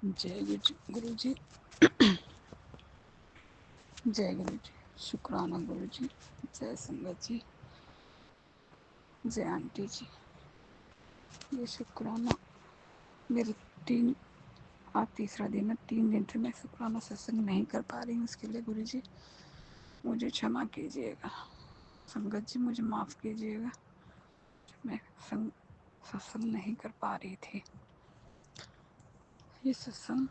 जय गुरु जी। जय गुरु जी। शुक्राना गुरु जी। जय संगत जी। जय आंटी जी। ये शुक्राना मेरे आज तीसरा दिन है। 3 दिन से मैं शुक्राना सत्संग नहीं कर पा रही हूँ। उसके लिए गुरु जी मुझे क्षमा कीजिएगा। संगत जी मुझे माफ़ कीजिएगा। मैं सत्संग नहीं कर पा रही थी। ये सत्संग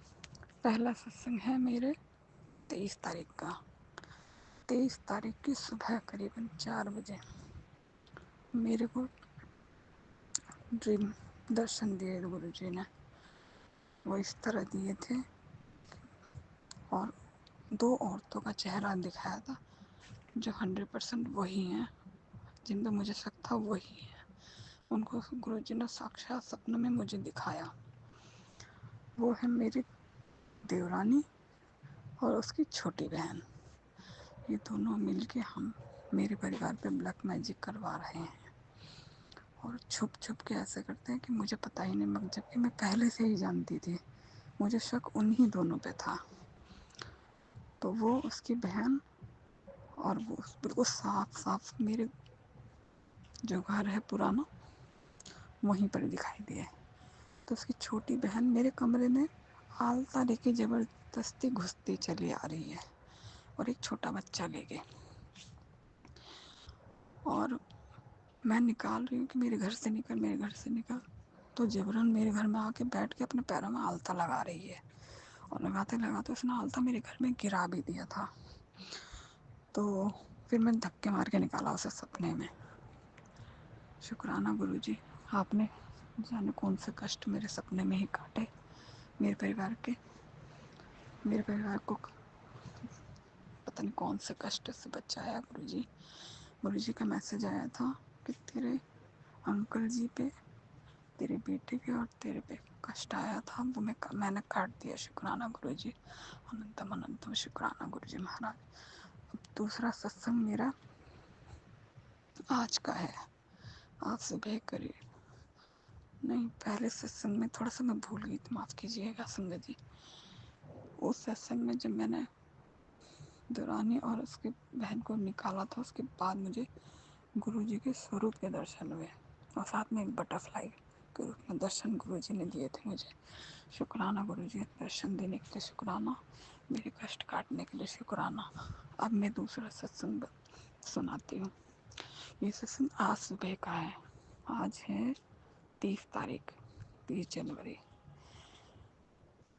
पहला सत्संग है मेरे 23 तारीख का। 23 तारीख की सुबह करीबन 4 बजे मेरे को ड्रीम दर्शन दिए गुरु जी ने। वो इस तरह दिए थे और 2 औरतों का चेहरा दिखाया था जो 100% वही हैं, जिन पे मुझे शक था वही है। उनको गुरु जी ने साक्षात सपने में मुझे दिखाया। वो है मेरी देवरानी और उसकी छोटी बहन। ये दोनों मिलके हम मेरे परिवार पे ब्लैक मैजिक करवा रहे हैं और छुप छुप के ऐसे करते हैं कि मुझे पता ही नहीं, मगर जबकि मैं पहले से ही जानती थी। मुझे शक उन्हीं दोनों पे था। तो वो उसकी बहन और वो बिल्कुल साफ साफ मेरे जो घर है पुराना वहीं पर दिखाई दिए। तो उसकी छोटी बहन मेरे कमरे में आलता लेके ज़बरदस्ती घुसती चली आ रही है और एक छोटा बच्चा लेके, और मैं निकाल रही हूँ कि मेरे घर से निकल, मेरे घर से निकल। तो जबरन मेरे घर में आके बैठ के अपने पैरों में आलता लगा रही है और लगाते लगाते उसने आलता मेरे घर में गिरा भी दिया था। तो फिर मैं धक्के मार के निकाला उसे सपने में। शुक्राना गुरु जी, आपने जाने कौन से कष्ट मेरे सपने में ही काटे। मेरे परिवार को पता नहीं कौन से कष्ट से बचाया गुरु जी। गुरु जी का मैसेज आया था कि तेरे अंकल जी पे, तेरे बेटे पे और तेरे पे कष्ट आया था, वो मैंने काट दिया। शुक्राना गुरु जी, अनंतम अनंतम शुक्राना गुरु जी महाराज। अब दूसरा सत्संग मेरा आज का है। आज सुबह करीब नहीं, पहले सत्संग में थोड़ा सा मैं भूल गई थी, माफ़ कीजिएगा संगत जी। उस सत्संग में जब मैंने दुरानी और उसकी बहन को निकाला था, उसके बाद मुझे गुरु जी के स्वरूप के दर्शन हुए और साथ में एक बटरफ्लाई के रूप में दर्शन गुरु जी ने दिए थे मुझे। शुक्राना गुरु जी, दर्शन देने के लिए शुक्राना, मेरे कष्ट काटने के लिए शुक्राना। अब मैं दूसरा सत्संग सुनाती हूँ। ये सत्संग आज सुबह का है। आज है 30 तारीख, 30 जनवरी।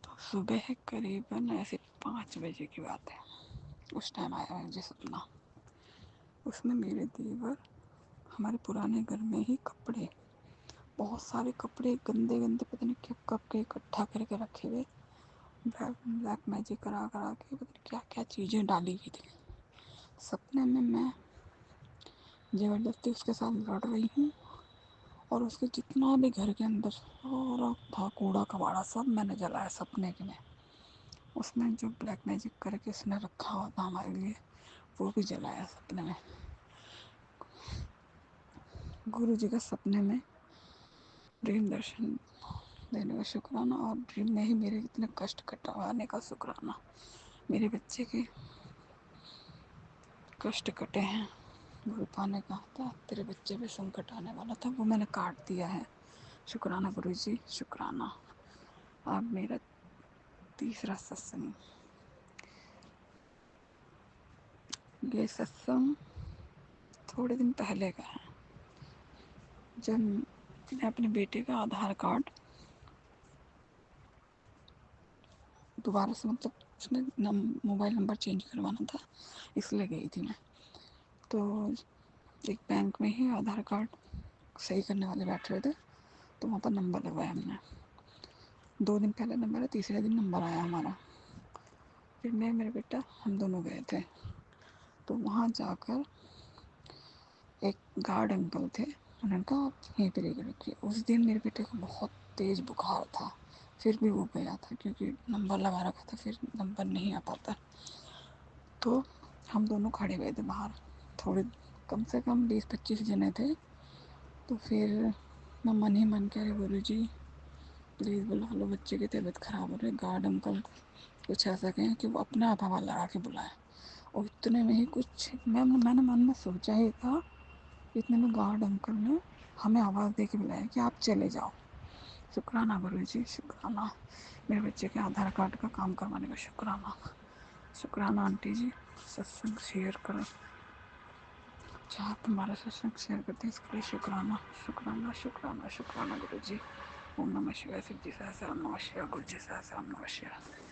तो सुबह करीबन ऐसे 5 बजे की बात है। उस टाइम आया मुझे सपना। उसमें मेरे देवर हमारे पुराने घर में ही कपड़े, बहुत सारे कपड़े गंदे गंदे पता नहीं कब कब के इकट्ठा करके रखे हुए, ब्लैक मैजिक करा करा के पता नहीं क्या क्या चीज़ें डाली हुई थी। सपने में मैं ज़बरदस्ती उसके साथ लड़ रही हूँ और उसके जितना भी घर के अंदर सारा था कूड़ा कबाड़ा सब मैंने जलाया सपने के में। उसमें जो ब्लैक मैजिक करके उसने रखा हुआ था हमारे लिए वो भी जलाया सपने में। गुरु जी का सपने में ड्रीम दर्शन देने का शुक्राना और ड्रीम में ही मेरे इतने कष्ट कटवाने का शुक्राना। मेरे बच्चे के कष्ट कटे हैं। गुरु पाने कहा था तेरे बच्चे पे संकट आने वाला था, वो मैंने काट दिया है। शुक्राना गुरु जी, शुक्राना। अब मेरा तीसरा सत्संग, ये सत्संग थोड़े दिन पहले का है। जब मैं अपने बेटे का आधार कार्ड दोबारा से, मतलब उसमें मोबाइल नंबर चेंज करवाना था, इसलिए गई थी मैं। तो एक बैंक में ही आधार कार्ड सही करने वाले बैठ रहे थे, तो वहाँ पर नंबर लगवाया हमने। 2 दिन पहले नंबर है, तीसरे दिन नंबर आया हमारा। फिर मैं मेरे बेटा हम दोनों गए थे। तो वहाँ जाकर एक गार्ड अंकल थे, उन्होंने कहा आप यहीं पर लेकर रखिए। उस दिन मेरे बेटे को बहुत तेज़ बुखार था, फिर भी वो गया था क्योंकि नंबर लगा रखा था, फिर नंबर नहीं आ पाता। तो हम दोनों खड़े हुए थे बाहर, थोड़े कम से कम 20-25 जने थे। तो फिर मैं मन ही मन कह रही गुरु जी پلیز بلا لو، بچے کی طبیعت خراب ہو رہی ہے، گارڈ انکل کچھ ایسا کہیں کہ وہ اپنے آپ ہوا لگا کے بلائیں۔ اور اتنے میں ہی کچھ میں نے من میں سوچا ہی تھا، اتنے میں گارڈ انکل نے ہمیں آواز دے کے بلایا کہ آپ چلے جاؤ۔ شکرانہ گرو جی، شکرانہ میرے بچے کے آدھار کارڈ کا کام کروانے کا، شکرانہ شکرانہ آنٹی جی، ستسنگ شیئر کریں، اچھا آپ ہمارا ستسنگ شیئر کرتے ہیں، اس کے لیے شکرانہ شکرانہ شکرانہ شکرانہ گرو جی۔ اوم نمہ شیوائے، شیو جی سہسرام نمہ شیوائے، گرو جی سہسرام نمہ شیوائے۔